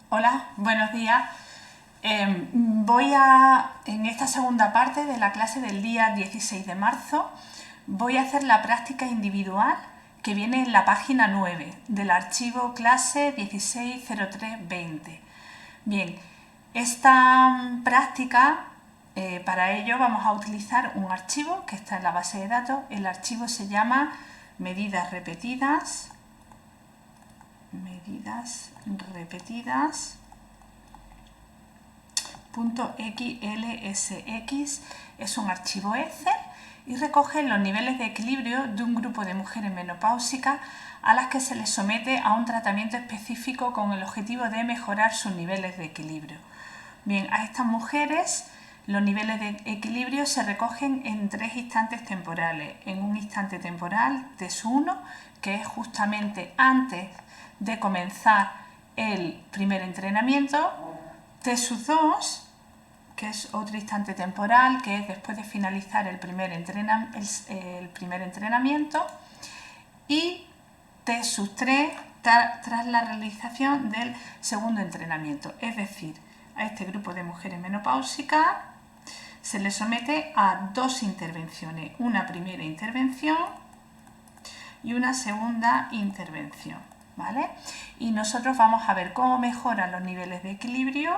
Hola, buenos días. En esta segunda parte de la clase del día 16 de marzo, voy a hacer la práctica individual que viene en la página 9 del archivo clase 160320. Bien, esta práctica, para ello vamos a utilizar un archivo que está en la base de datos. El archivo se llama medidas repetidas. .xlsx es un archivo Excel y recoge los niveles de equilibrio de un grupo de mujeres menopáusicas a las que se les somete a un tratamiento específico con el objetivo de mejorar sus niveles de equilibrio. Bien, a estas mujeres los niveles de equilibrio se recogen en tres instantes temporales. En un instante temporal, T1, que es justamente antes de comenzar el primer entrenamiento, T2, que es otro instante temporal, que es después de finalizar el primer entrenamiento, y T3 tras la realización del segundo entrenamiento. Es decir, a este grupo de mujeres menopáusicas se les somete a dos intervenciones, una primera intervención y una segunda intervención, ¿vale? Y nosotros vamos a ver cómo mejoran los niveles de equilibrio,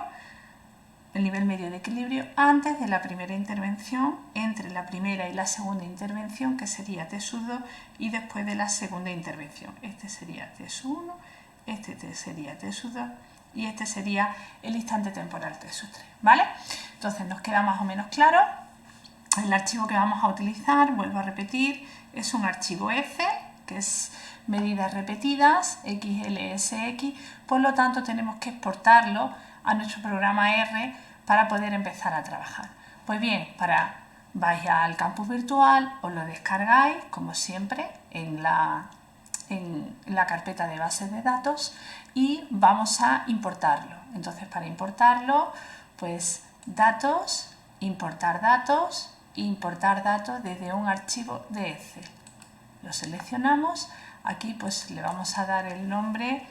el nivel medio de equilibrio antes de la primera intervención, entre la primera y la segunda intervención, que sería T2, y después de la segunda intervención. Este sería T1, este sería T2 y este sería el instante temporal T3, ¿vale? Entonces nos queda más o menos claro. El archivo que vamos a utilizar, vuelvo a repetir, es un archivo Excel, que es medidas repetidas, XLSX, por lo tanto tenemos que exportarlo a nuestro programa R para poder empezar a trabajar. Pues bien, vais al campus virtual, os lo descargáis, como siempre, en la carpeta de bases de datos y vamos a importarlo. Entonces, para importarlo, pues datos, importar datos desde un archivo de Excel. Lo seleccionamos, aquí pues le vamos a dar el nombre,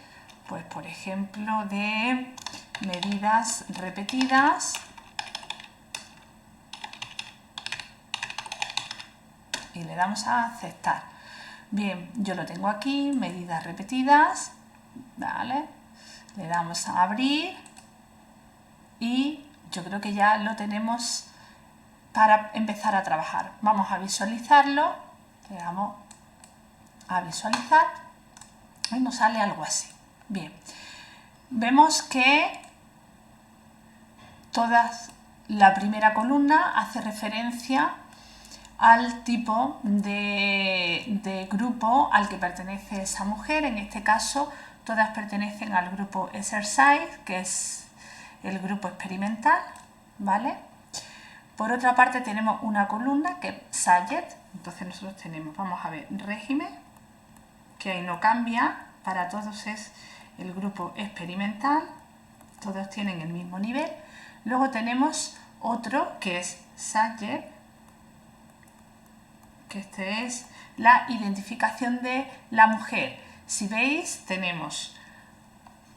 pues por ejemplo de medidas repetidas y le damos a aceptar. Bien, yo lo tengo aquí, medidas repetidas, ¿vale? Le damos a abrir y yo creo que ya lo tenemos para empezar a trabajar. Vamos a visualizarlo, le damos a visualizar y nos sale algo así. Bien, vemos que la primera columna hace referencia al tipo de grupo al que pertenece esa mujer. En este caso, todas pertenecen al grupo Exercise, que es el grupo experimental, ¿vale? Por otra parte, tenemos una columna que es Subject. Entonces nosotros tenemos, vamos a ver, régimen, que ahí no cambia, para todos es el grupo experimental, todos tienen el mismo nivel. Luego tenemos otro que es Subject, que este es la identificación de la mujer. Si veis,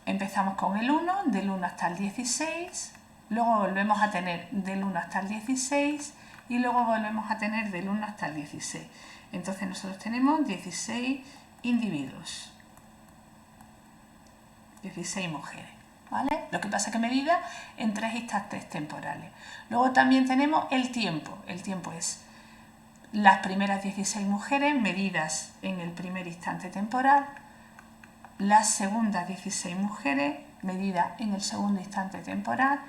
empezamos con el 1, del 1 hasta el 16, luego volvemos a tener del 1 hasta el 16 y luego volvemos a tener del 1 hasta el 16. Entonces nosotros tenemos 16 individuos, 16 mujeres, ¿vale? Lo que pasa es que medida en tres instantes temporales. Luego también tenemos el tiempo. El tiempo es las primeras 16 mujeres medidas en el primer instante temporal, las segundas 16 mujeres medidas en el segundo instante temporal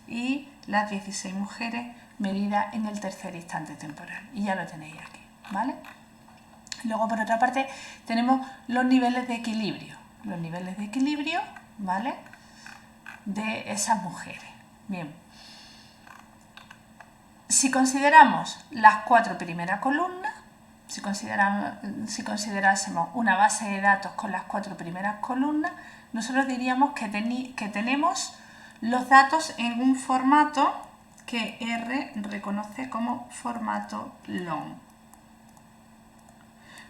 y las 16 mujeres medidas en el tercer instante temporal. Y ya lo tenéis aquí, ¿vale? Luego, por otra parte, tenemos los niveles de equilibrio. Los niveles de equilibrio, ¿vale?, de esas mujeres. Bien. Si consideramos las cuatro primeras columnas, si considerásemos una base de datos con las cuatro primeras columnas, nosotros diríamos que tenemos los datos en un formato que R reconoce como formato long,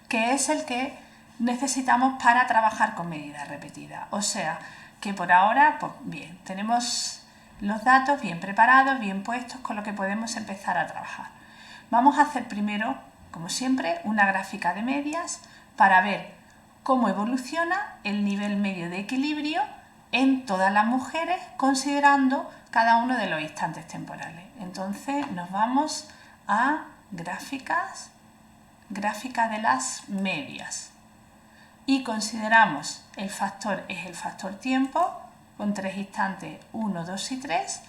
que es el que necesitamos para trabajar con medidas repetidas. O sea, que por ahora, pues bien, tenemos los datos bien preparados, bien puestos, con lo que podemos empezar a trabajar. Vamos a hacer primero, como siempre, una gráfica de medias para ver cómo evoluciona el nivel medio de equilibrio en todas las mujeres, considerando cada uno de los instantes temporales. Entonces nos vamos a gráficas, gráfica de las medias. Y consideramos el factor es el factor tiempo, con 3 instantes, 1, 2 y 3,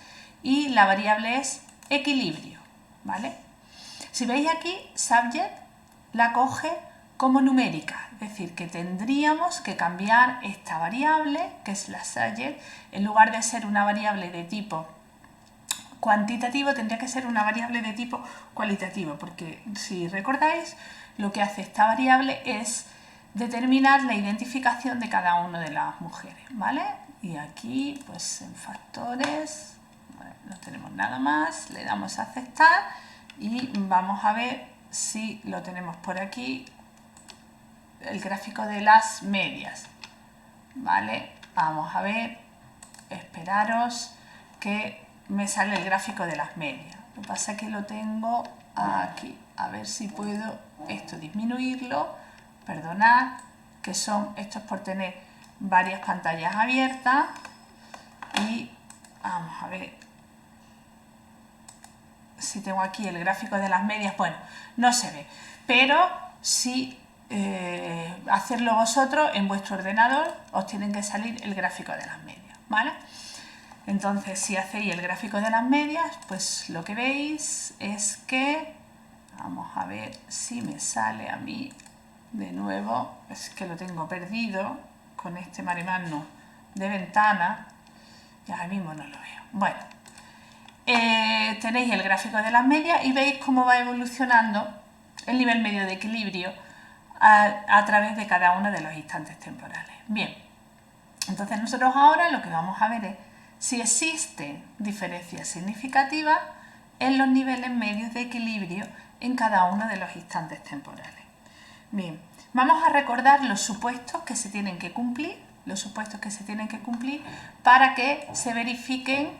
y la variable es equilibrio, ¿vale? Si veis aquí, subject la coge como numérica, es decir, que tendríamos que cambiar esta variable, que es la subject, en lugar de ser una variable de tipo cuantitativo, tendría que ser una variable de tipo cualitativo, porque si recordáis, lo que hace esta variable es determinar la identificación de cada una de las mujeres, ¿vale? Y aquí, pues en factores, vale, no tenemos nada más, le damos a aceptar y vamos a ver si lo tenemos por aquí, el gráfico de las medias, ¿vale? Vamos a ver, esperaros que me sale el gráfico de las medias. Lo que pasa es que lo tengo aquí, a ver si puedo esto disminuirlo. Perdonad, que esto es por tener varias pantallas abiertas y vamos a ver si tengo aquí el gráfico de las medias. Bueno, no se ve, pero si hacerlo vosotros en vuestro ordenador os tienen que salir el gráfico de las medias, ¿vale? Entonces, si hacéis el gráfico de las medias, pues lo que veis es que, vamos a ver si me sale a mí de nuevo, es que lo tengo perdido con este maremano de ventana y ahora mismo no lo veo. Bueno, tenéis el gráfico de las medias y veis cómo va evolucionando el nivel medio de equilibrio a través de cada uno de los instantes temporales. Bien, entonces nosotros ahora lo que vamos a ver es si existen diferencias significativas en los niveles medios de equilibrio en cada uno de los instantes temporales. Bien, vamos a recordar los supuestos que se tienen que cumplir, para que se verifiquen,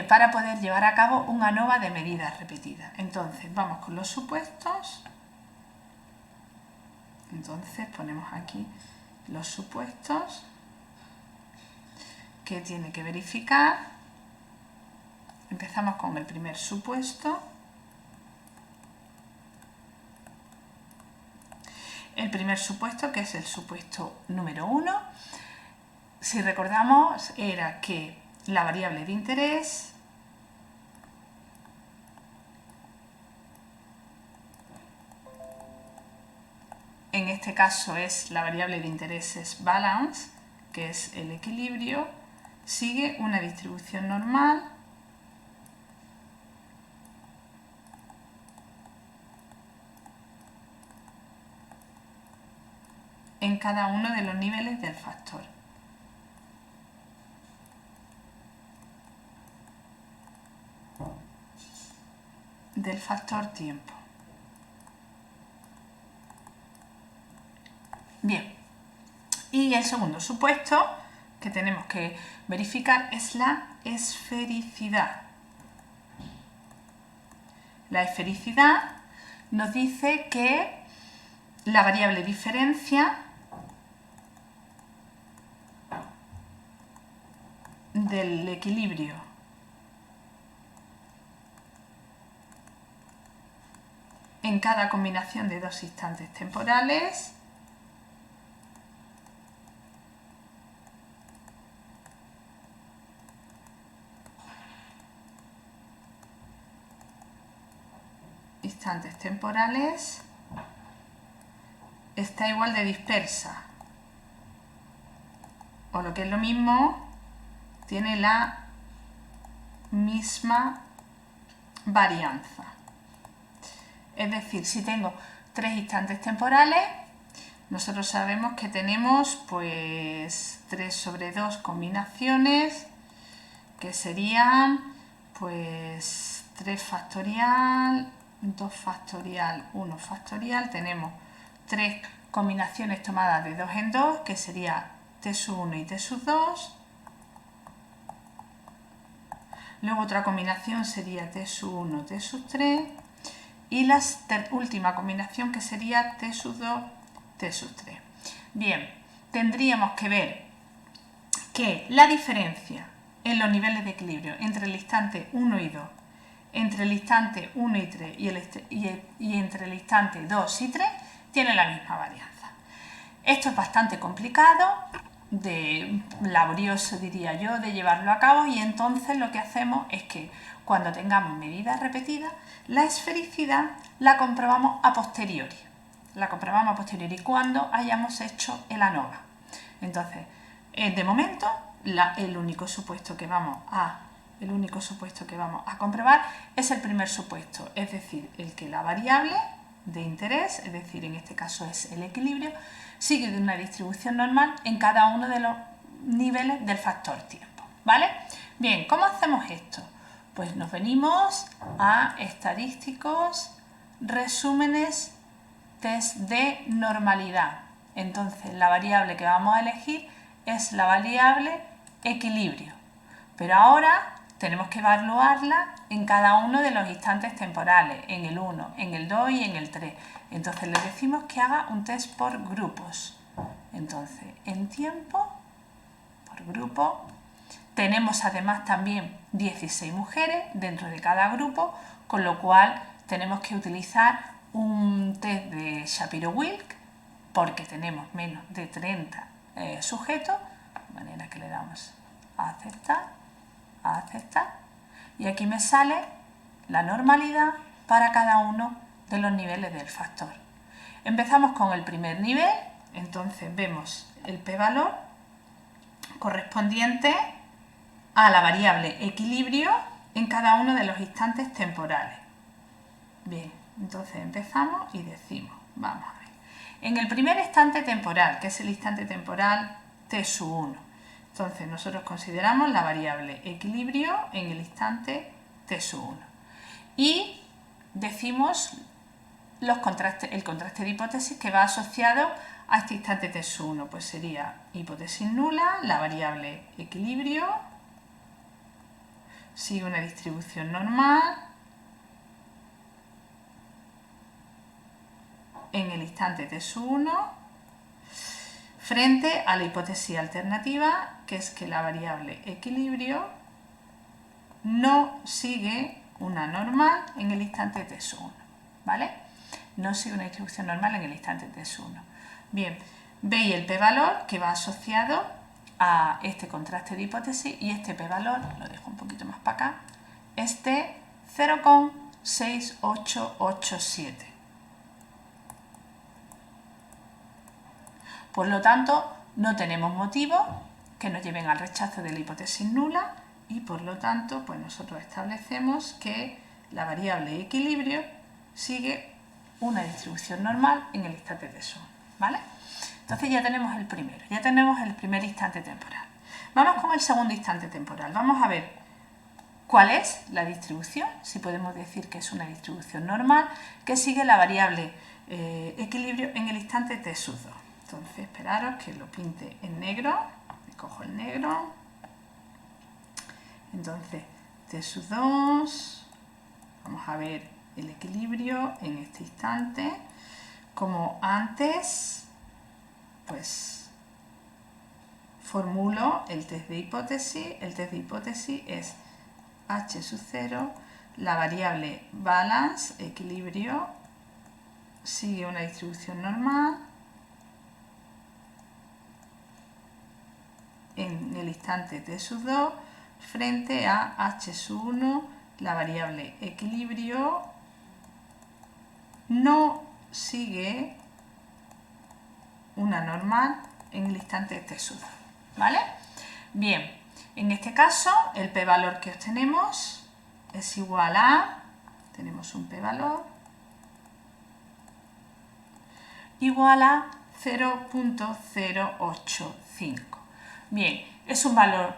para poder llevar a cabo un ANOVA de medidas repetidas. Entonces, vamos con los supuestos. Entonces, ponemos aquí los supuestos que tiene que verificar. Empezamos con el primer supuesto. El primer supuesto, que es el supuesto número 1, si recordamos, era que la variable de interés en este caso es la variable de interés es balance, que es el equilibrio, sigue una distribución normal en cada uno de los niveles del factor. Del factor tiempo. Bien, y el segundo supuesto que tenemos que verificar es la esfericidad. La esfericidad nos dice que la variable diferencia del equilibrio en cada combinación de dos instantes temporales está igual de dispersa, o lo que es lo mismo, tiene la misma varianza. Es decir, si tengo 3 instantes temporales, nosotros sabemos que tenemos pues 3 sobre 2 combinaciones, que serían pues 3 factorial, 2 factorial, 1 factorial. Tenemos 3 combinaciones tomadas de 2 en 2, que sería t sub 1 y t sub 2, Luego otra combinación sería T sub 1, T sub 3. Y la última combinación que sería T sub 2, T sub 3. Bien, tendríamos que ver que la diferencia en los niveles de equilibrio entre el instante 1 y 2, entre el instante 1 y 3 y entre el instante 2 y 3 tiene la misma varianza. Esto es bastante complicado, laborioso diría yo, de llevarlo a cabo, y entonces lo que hacemos es que cuando tengamos medidas repetidas, la esfericidad la comprobamos a posteriori. Cuando hayamos hecho el ANOVA. Entonces, de momento, el único supuesto que vamos a comprobar es el primer supuesto, es decir, el que la variable de interés, es decir, en este caso es el equilibrio, sigue de una distribución normal en cada uno de los niveles del factor tiempo, ¿vale? Bien, ¿cómo hacemos esto? Pues nos venimos a estadísticos, resúmenes, test de normalidad. Entonces, la variable que vamos a elegir es la variable equilibrio, pero ahora tenemos que evaluarla en cada uno de los instantes temporales, en el 1, en el 2 y en el 3. Entonces le decimos que haga un test por grupos. Entonces, en tiempo, por grupo, tenemos además también 16 mujeres dentro de cada grupo, con lo cual tenemos que utilizar un test de Shapiro-Wilk porque tenemos menos de 30 sujetos, de manera que le damos a aceptar, y aquí me sale la normalidad para cada uno de los niveles del factor. Empezamos con el primer nivel, entonces vemos el p-valor correspondiente a la variable equilibrio en cada uno de los instantes temporales. Bien, entonces empezamos y decimos, vamos a ver, en el primer instante temporal, que es el instante temporal t sub 1, entonces nosotros consideramos la variable equilibrio en el instante t sub 1 y decimos el contraste de hipótesis que va asociado a este instante t sub 1, pues sería hipótesis nula, la variable equilibrio, sigue una distribución normal en el instante t sub 1 frente a la hipótesis alternativa, que es que la variable equilibrio no sigue una normal en el instante t sub 1, ¿vale? No sigue una distribución normal en el instante t sub 1. Bien, veis el p-valor que va asociado a este contraste de hipótesis y este p-valor, lo dejo un poquito más para acá, es de 0,6887. Por lo tanto, no tenemos motivos que nos lleven al rechazo de la hipótesis nula y por lo tanto, pues nosotros establecemos que la variable equilibrio sigue una distribución normal en el instante t sub 1, ¿vale? Entonces ya tenemos el primero, ya tenemos el primer instante temporal. Vamos con el segundo instante temporal. Vamos a ver cuál es la distribución, si podemos decir que es una distribución normal, que sigue la variable equilibrio en el instante t sub 2. Entonces, esperaros que lo pinte en negro, cojo el negro, entonces t sub 2, vamos a ver el equilibrio en este instante, como antes, pues formulo el test de hipótesis es h sub 0, la variable balance, equilibrio, sigue una distribución normal, en el instante t sub 2 frente a h sub 1, la variable equilibrio no sigue una normal en el instante t sub 2, ¿vale? Bien, en este caso el p-valor que obtenemos es igual a, tenemos un p-valor igual a 0,085. Bien, es un valor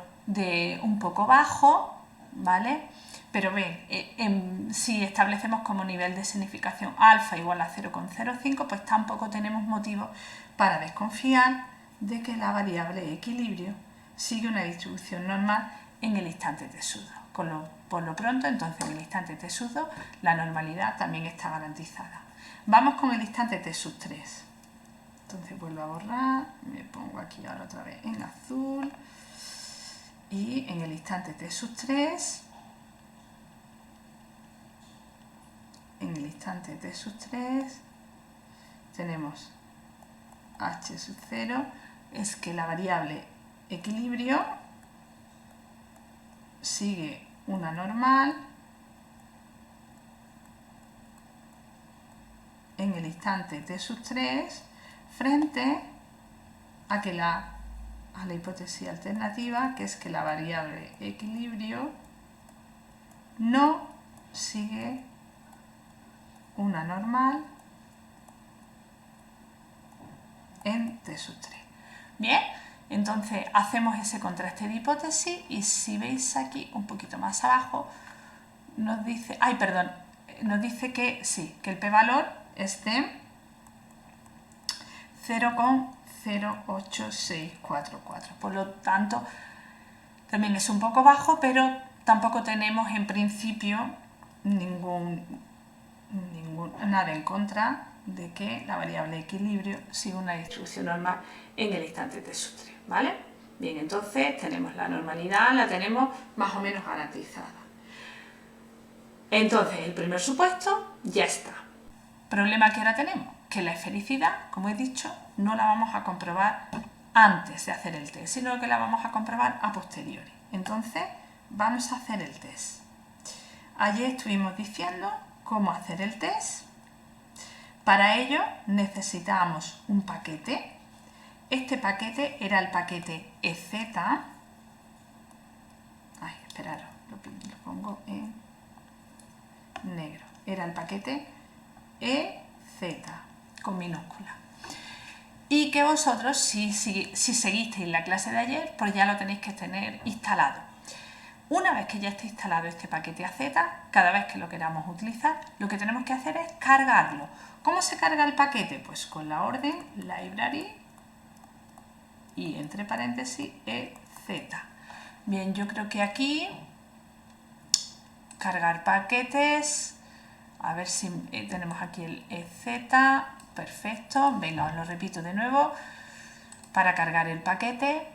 un poco bajo, ¿vale? Pero ven, si establecemos como nivel de significación alfa igual a 0,05, pues tampoco tenemos motivo para desconfiar de que la variable equilibrio sigue una distribución normal en el instante t sub 2. por lo pronto, entonces en el instante t sub 2 la normalidad también está garantizada. Vamos con el instante t sub 3. Entonces vuelvo a borrar, me pongo aquí ahora otra vez en azul y en el instante t sub 3, en el instante t sub 3 tenemos h sub 0, es que la variable equilibrio sigue una normal en el instante t sub 3 frente a que a la hipótesis alternativa, que es que la variable equilibrio no sigue una normal en t sub 3. Bien, entonces hacemos ese contraste de hipótesis y si veis aquí un poquito más abajo nos dice, nos dice que sí, que el p-valor es de 0,08644. Por lo tanto, también es un poco bajo, pero tampoco tenemos en principio nada en contra de que la variable equilibrio siga una distribución normal en el instante t sub 3, ¿vale? Bien, entonces tenemos la normalidad, la tenemos más o menos garantizada. Entonces, el primer supuesto ya está. ¿Problema que ahora tenemos? Que la esfericidad, como he dicho, no la vamos a comprobar antes de hacer el test, sino que la vamos a comprobar a posteriori. Entonces, vamos a hacer el test. Ayer estuvimos diciendo cómo hacer el test. Para ello necesitamos un paquete. Este paquete era el paquete EZ. Esperaros, lo pongo en negro. Era el paquete EZ con minúscula. Y que vosotros, si seguisteis la clase de ayer, pues ya lo tenéis que tener instalado. Una vez que ya esté instalado este paquete AZ, cada vez que lo queramos utilizar, lo que tenemos que hacer es cargarlo. ¿Cómo se carga el paquete? Pues con la orden library y entre paréntesis EZ. Bien, yo creo que aquí cargar paquetes, a ver si tenemos aquí el EZ, perfecto. Venga, os lo repito de nuevo. Para cargar el paquete,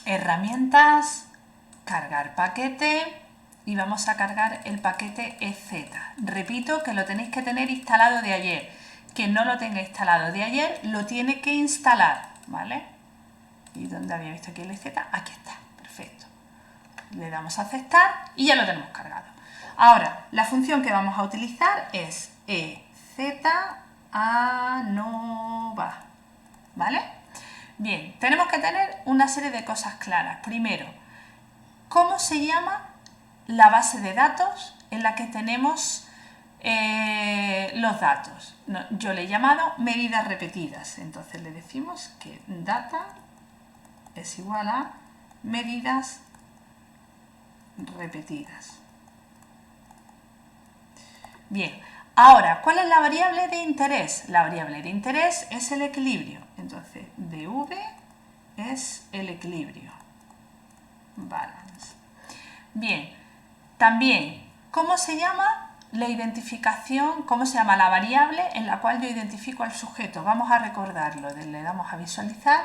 herramientas, cargar paquete y vamos a cargar el paquete EZ. Repito que lo tenéis que tener instalado de ayer. Quien no lo tenga instalado de ayer lo tiene que instalar, ¿vale? ¿Y dónde había visto aquí el EZ? Aquí está, perfecto. Le damos a aceptar y ya lo tenemos cargado. Ahora, la función que vamos a utilizar es EZ_ANOVA, ¿vale? Bien, tenemos que tener una serie de cosas claras. Primero, ¿cómo se llama la base de datos en la que tenemos los datos? Yo le he llamado medidas repetidas. Entonces le decimos que data es igual a medidas repetidas. Bien, ahora, ¿cuál es la variable de interés? La variable de interés es el equilibrio. Entonces, dv es el equilibrio. Balance. Bien, también, ¿cómo se llama la identificación? ¿Cómo se llama la variable en la cual yo identifico al sujeto? Vamos a recordarlo. Le damos a visualizar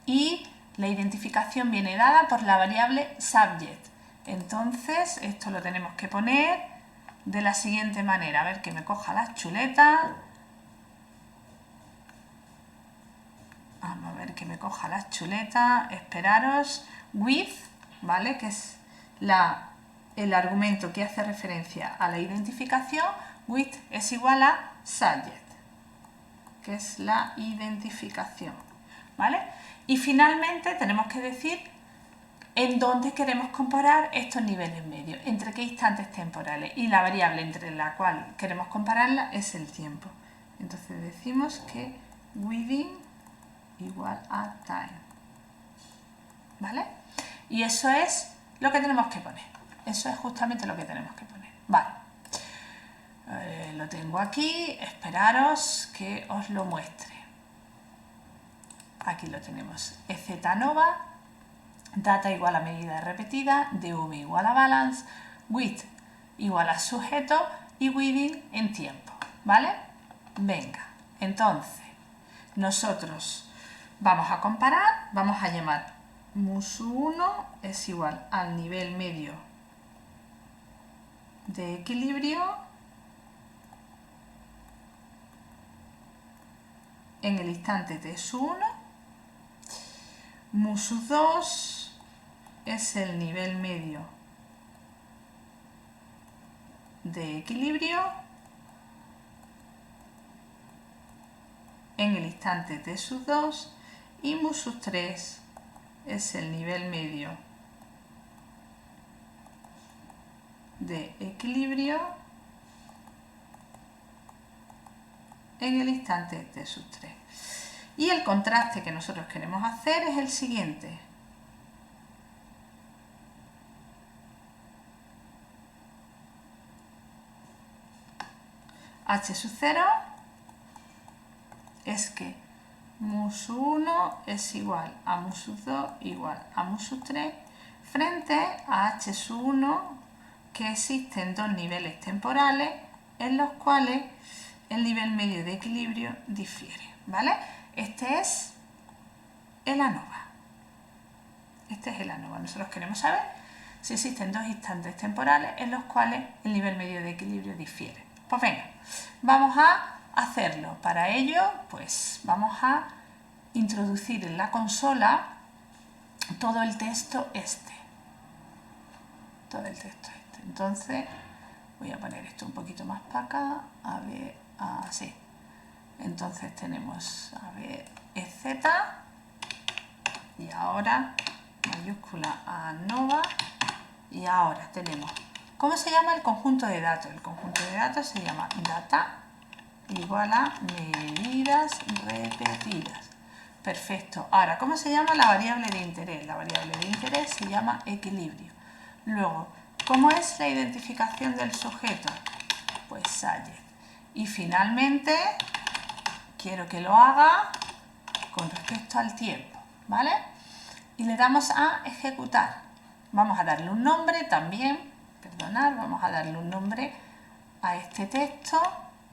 y la identificación viene dada por la variable subject. Entonces, esto lo tenemos que poner de la siguiente manera. A ver, que me coja las chuletas. Vamos a ver que me coja las chuletas. Esperaros. With, ¿vale? Que es el argumento que hace referencia a la identificación. With es igual a subject, que es la identificación, ¿vale? Y finalmente tenemos que decir en dónde queremos comparar estos niveles medios, entre qué instantes temporales, y la variable entre la cual queremos compararla es el tiempo. Entonces decimos que within igual a time, ¿vale? Y eso es lo que tenemos que poner, eso es justamente lo que tenemos que poner, vale. Lo tengo aquí, esperaros que os lo muestre. Aquí lo tenemos, EZ_ANOVA. data igual a medida repetida, dv igual a balance, with igual a sujeto y within en tiempo, ¿vale? Venga, entonces nosotros vamos a comparar, vamos a llamar mu1 es igual al nivel medio de equilibrio en el instante t1, mu2 es el nivel medio de equilibrio en el instante t2 y mu3 es el nivel medio de equilibrio en el instante t3. Y el contraste que nosotros queremos hacer es el siguiente. H0 es que mu1 es igual a mu2 igual a mu3 frente a H1, que existen dos niveles temporales en los cuales el nivel medio de equilibrio difiere, ¿vale? Este es el ANOVA. Este es el ANOVA. Nosotros queremos saber si existen dos instantes temporales en los cuales el nivel medio de equilibrio difiere. Pues venga, vamos a hacerlo. Para ello, pues vamos a introducir en la consola todo el texto este. Todo el texto este. Entonces, voy a poner esto un poquito más para acá. A ver, así. Entonces tenemos, a ver, EZ. Y ahora, mayúscula ANOVA. Y ahora tenemos, ¿cómo se llama el conjunto de datos? El conjunto de datos se llama data igual a medidas repetidas. Perfecto. Ahora, ¿cómo se llama la variable de interés? La variable de interés se llama equilibrio. Luego, ¿cómo es la identificación del sujeto? Pues subject. Y finalmente, quiero que lo haga con respecto al tiempo, ¿vale? Y le damos a ejecutar. Vamos a darle un nombre también, perdonad, vamos a darle un nombre a este texto.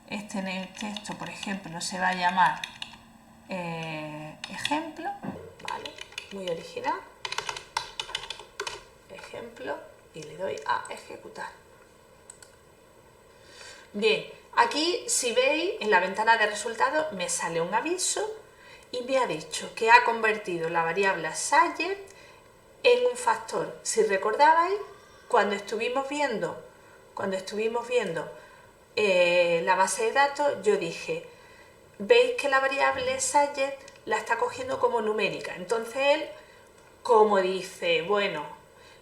Este texto, por ejemplo, se va a llamar ejemplo, ¿vale? Muy original. Ejemplo, y le doy a ejecutar. Bien, aquí si veis en la ventana de resultados me sale un aviso y me ha dicho que ha convertido la variable subject en un factor. Si recordabais, cuando estuvimos viendo la base de datos, yo dije, veis que la variable subject la está cogiendo como numérica. Entonces él, como dice, bueno,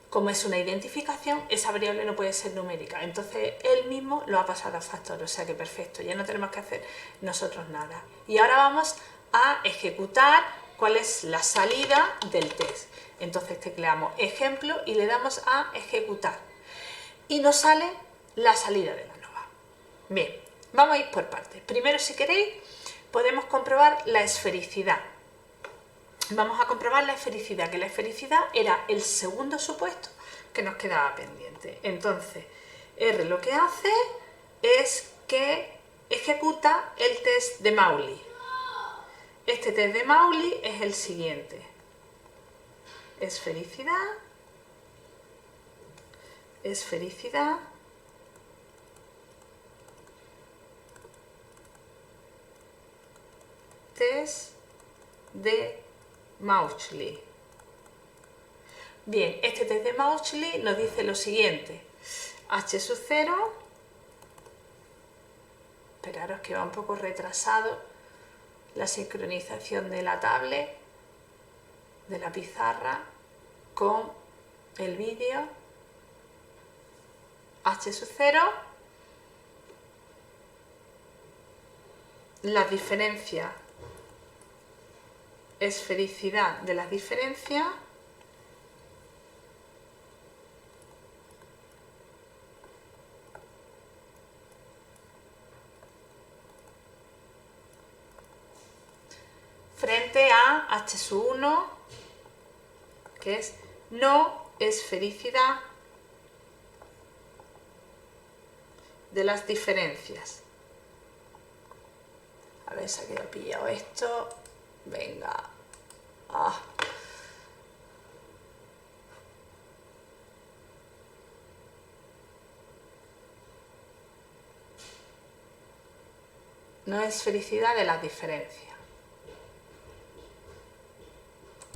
como es una identificación, esa variable no puede ser numérica. Entonces él mismo lo ha pasado a factor, o sea que perfecto, ya no tenemos que hacer nosotros nada. Y ahora vamos a ejecutar cuál es la salida del test. Entonces tecleamos ejemplo y le damos a ejecutar. Y nos sale la salida de la ANOVA. Bien, vamos a ir por partes. Primero, si queréis, podemos comprobar la esfericidad. Vamos a comprobar la esfericidad, que la esfericidad era el segundo supuesto que nos quedaba pendiente. Entonces, R lo que hace es que ejecuta el test de Mauli. Este test de Mauli es el siguiente. Esfericidad, esfericidad, test de Mauli. Bien, este test de Mauli nos dice lo siguiente. H0, esperaros que va un poco retrasado la sincronización de la tablet, de la pizarra con el vídeo. H0, las diferencias, esfericidad de las diferencias, frente a H1, que es No es felicidad de las diferencias. A ver si aquí he pillado esto. Venga. Ah. No es felicidad de las diferencias.